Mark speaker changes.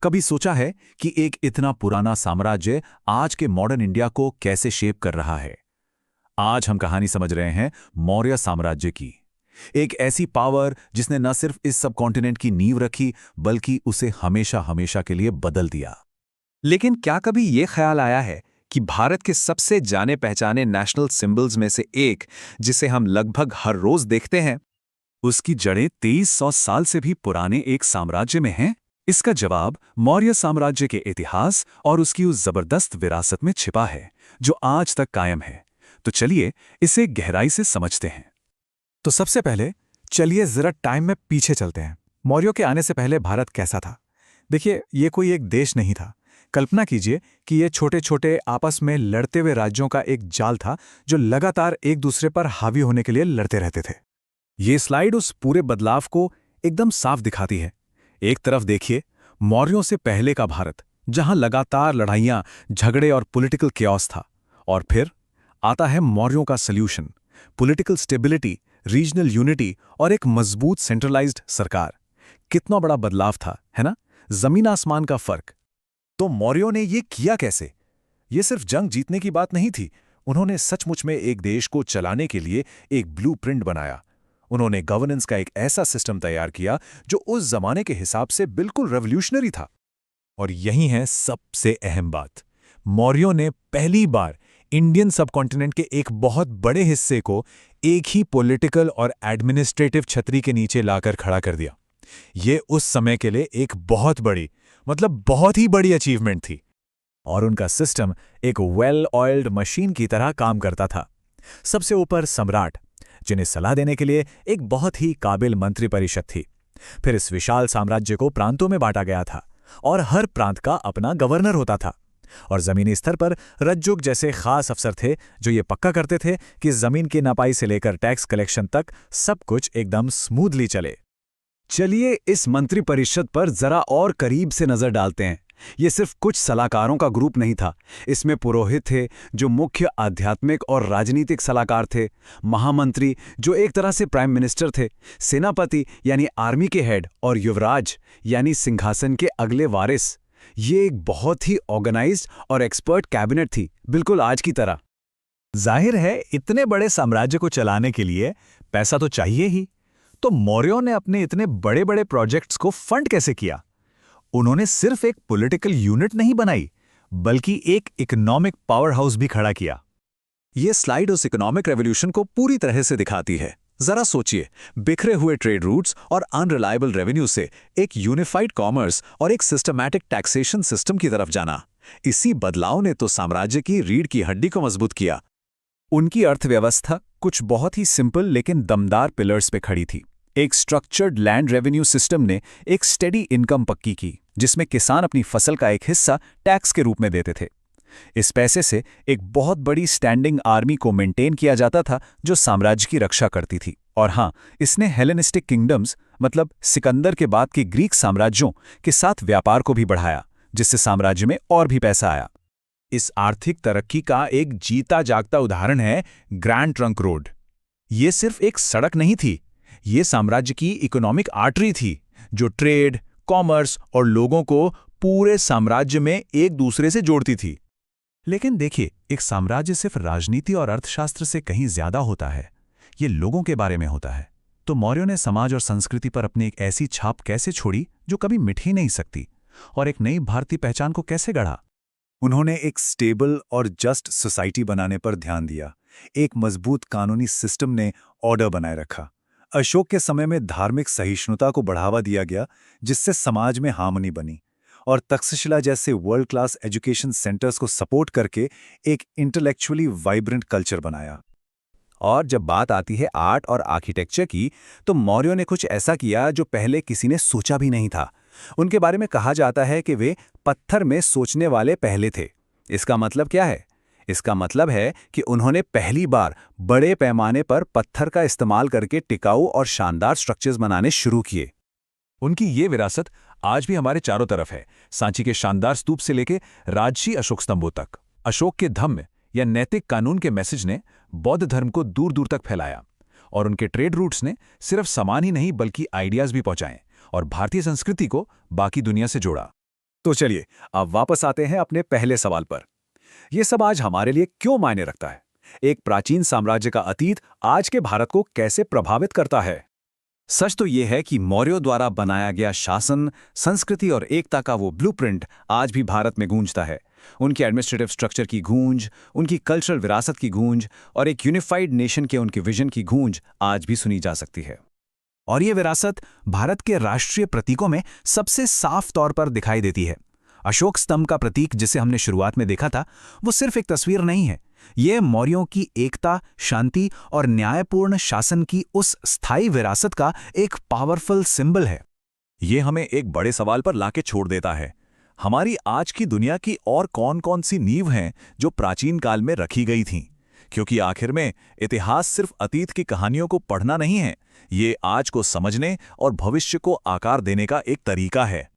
Speaker 1: कभी सोचा है कि एक इतना पुराना साम्राज्य आज के मॉडर्न इंडिया को कैसे शेप कर रहा है? आज हम कहानी समझ रहे हैं मौर्य साम्राज्य की। एक ऐसी पावर जिसने न सिर्फ इस सबकॉन्टिनेंट की नींव रखी बल्कि उसे हमेशा हमेशा के लिए बदल दिया।
Speaker 2: लेकिन क्या कभी ये ख्याल आया है कि भारत के सबसे जाने पहचाने नेशनल सिंबल्स में से एक, जिसे हम लगभग हर रोज देखते हैं,
Speaker 1: उसकी जड़ें 2300 साल से भी पुराने एक साम्राज्य में हैं? इसका जवाब मौर्य साम्राज्य के इतिहास और उसकी उस जबरदस्त विरासत में छिपा है जो आज तक कायम है। तो चलिए इसे गहराई से समझते हैं।
Speaker 3: तो सबसे पहले चलिए जरा टाइम में पीछे चलते हैं। मौर्यों के आने से पहले भारत कैसा था? देखिए, ये कोई एक देश नहीं था। कल्पना कीजिए कि ये छोटे छोटे आपस में लड़ते हुए राज्यों का एक जाल था जो लगातार एक दूसरे पर हावी होने के लिए लड़ते रहते थे। ये स्लाइड उस पूरे बदलाव को एकदम साफ दिखाती है। एक तरफ देखिए मौर्यों से पहले का भारत, जहां लगातार लड़ाइयां, झगड़े और पॉलिटिकल केओस था। और फिर आता है मौर्यों का solution, political stability, regional unity और एक मजबूत सेंट्रलाइज्ड सरकार। कितना बड़ा बदलाव था, है ना? जमीन आसमान का फर्क।
Speaker 1: तो मौर्यों ने ये किया कैसे? ये सिर्फ जंग जीतने की बात नहीं थी। उन्होंने सचमुच में एक देश को चलाने के लिए एक ब्लूप्रिंट बनाया। उन्होंने गवर्नेंस का एक ऐसा सिस्टम तैयार किया जो उस जमाने के हिसाब से बिल्कुल रेवोल्यूशनरी था। और यही है सबसे अहम बात, मौर्यों ने पहली बार इंडियन सबकॉन्टिनेंट के एक बहुत बड़े हिस्से को एक ही पॉलिटिकल और एडमिनिस्ट्रेटिव छतरी के नीचे लाकर खड़ा कर दिया। ये उस समय के लिए एक बहुत बड़ी, मतलब बहुत ही बड़ी अचीवमेंट थी। और उनका सिस्टम एक वेल ऑयल्ड मशीन की तरह काम करता था। सबसे ऊपर सम्राट, जिन्हें सलाह देने के लिए एक बहुत ही काबिल मंत्री परिषद थी। फिर इस विशाल साम्राज्य को प्रांतों में बांटा गया था और हर प्रांत का अपना गवर्नर होता था। और जमीनी स्तर पर रज्जुक जैसे खास अफसर थे जो ये पक्का करते थे कि जमीन की नपाई से लेकर टैक्स कलेक्शन तक सब कुछ एकदम स्मूथली चले। चलिए इस मंत्री परिषद पर जरा और करीब से नजर डालते हैं। ये सिर्फ कुछ सलाहकारों का ग्रुप नहीं था। इसमें पुरोहित थे जो मुख्य आध्यात्मिक और राजनीतिक सलाहकार थे, महामंत्री जो एक तरह से प्राइम मिनिस्टर थे, सेनापति यानी आर्मी के हेड, और युवराज यानी सिंहासन के अगले वारिस। ये एक बहुत ही ऑर्गेनाइज्ड और एक्सपर्ट कैबिनेट थी, बिल्कुल आज की तरह।
Speaker 3: जाहिर है इतने बड़े साम्राज्य को चलाने के लिए पैसा तो चाहिए ही। तो मौर्यों ने अपने इतने बड़े बड़े प्रोजेक्ट्स को फंड कैसे किया? उन्होंने सिर्फ एक पॉलिटिकल यूनिट नहीं बनाई बल्कि एक इकोनॉमिक पावर हाउस भी खड़ा किया।
Speaker 1: ये स्लाइड उस इकोनॉमिक रेवोल्यूशन को पूरी तरह से दिखाती है। जरा सोचिए, बिखरे हुए ट्रेड रूट्स और अनरिलायबल रेवेन्यू से एक यूनिफाइड कॉमर्स और एक सिस्टमैटिक टैक्सेशन सिस्टम की तरफ जाना। इसी बदलाव ने तो साम्राज्य की रीढ़ की हड्डी को मजबूत किया।
Speaker 3: उनकी अर्थव्यवस्था कुछ बहुत ही सिंपल लेकिन दमदार पिलर्स पे खड़ी थी। एक स्ट्रक्चर्ड लैंड रेवेन्यू सिस्टम ने एक स्टेडी इनकम पक्की की, जिसमें किसान अपनी फसल का एक हिस्सा टैक्स के रूप में देते थे। इस पैसे से एक बहुत बड़ी स्टैंडिंग आर्मी को मेंटेन किया जाता था जो साम्राज्य की रक्षा करती थी। और हाँ, इसने हेलेनिस्टिक किंगडम्स, मतलब सिकंदर के बाद के ग्रीक साम्राज्यों के साथ व्यापार को भी बढ़ाया, जिससे साम्राज्य में और भी पैसा आया। इस आर्थिक तरक्की का एक जीता जागता उदाहरण है ग्रैंड ट्रंक रोड। ये सिर्फ एक सड़क नहीं थी, ये साम्राज्य की इकोनॉमिक आर्टरी थी जो ट्रेड, कॉमर्स और लोगों को पूरे साम्राज्य में एक दूसरे से जोड़ती थी। लेकिन देखिए, एक साम्राज्य सिर्फ राजनीति और अर्थशास्त्र से कहीं ज्यादा होता है। ये लोगों के बारे में होता है। तो मौर्यों ने समाज और संस्कृति पर अपनी एक ऐसी छाप कैसे छोड़ी जो कभी मिट ही नहीं सकती, और एक नई भारतीय पहचान को कैसे गढ़ा? उन्होंने एक स्टेबल और जस्ट सोसाइटी बनाने पर ध्यान दिया। एक मजबूत कानूनी सिस्टम ने ऑर्डर बनाए रखा। अशोक के समय में धार्मिक सहिष्णुता को बढ़ावा दिया गया, जिससे समाज में हार्मनी बनी। और तक्षशिला जैसे वर्ल्ड क्लास एजुकेशन सेंटर्स को सपोर्ट करके एक इंटेलेक्चुअली वाइब्रेंट कल्चर बनाया।
Speaker 2: और जब बात आती है आर्ट और आर्किटेक्चर की, तो मौर्यों ने कुछ ऐसा किया जो पहले किसी ने सोचा भी नहीं था। उनके बारे में कहा जाता है कि वे पत्थर में सोचने वाले पहले थे। इसका मतलब क्या है? इसका मतलब है कि उन्होंने पहली बार बड़े पैमाने पर पत्थर का इस्तेमाल करके टिकाऊ और शानदार स्ट्रक्चर्स बनाने शुरू किए।
Speaker 1: उनकी ये विरासत आज भी हमारे चारों तरफ है, सांची के शानदार स्तूप से लेके राजसी अशोक स्तंभों तक। अशोक के धम्म या नैतिक कानून के मैसेज ने बौद्ध धर्म को दूर दूर तक फैलाया, और उनके ट्रेड रूट्स ने सिर्फ सामान ही नहीं बल्कि आइडियाज भी पहुंचाए और भारतीय संस्कृति को बाकी दुनिया से जोड़ा।
Speaker 3: तो चलिए अब वापस आते हैं अपने पहले सवाल पर। ये सब आज हमारे लिए क्यों मायने रखता है? एक प्राचीन साम्राज्य का अतीत आज के भारत को कैसे प्रभावित करता है? सच तो ये है कि मौर्यों द्वारा बनाया गया शासन, संस्कृति और एकता का वो ब्लूप्रिंट आज भी भारत में गूंजता है। उनके एडमिनिस्ट्रेटिव स्ट्रक्चर की गूंज, उनकी कल्चरल विरासत की गूंज और एक यूनिफाइड नेशन के उनके विजन की गूंज आज भी सुनी जा सकती है। और ये विरासत भारत के राष्ट्रीय प्रतीकों में सबसे साफ तौर पर दिखाई देती है। अशोक स्तंभ का प्रतीक जिसे हमने शुरुआत में देखा था, वो सिर्फ एक तस्वीर नहीं है। ये मौर्यों की एकता, शांति और न्यायपूर्ण शासन की उस स्थायी विरासत का एक पावरफुल सिंबल है।
Speaker 1: ये हमें एक बड़े सवाल पर लाके छोड़ देता है। हमारी आज की दुनिया की और कौन-कौन सी नींव हैं जो प्राचीन काल में रखी गई थीं? क्योंकि आखिर में इतिहास सिर्फ अतीत की कहानियों को पढ़ना नहीं है, ये आज को समझने और भविष्य को आकार देने का एक तरीका है।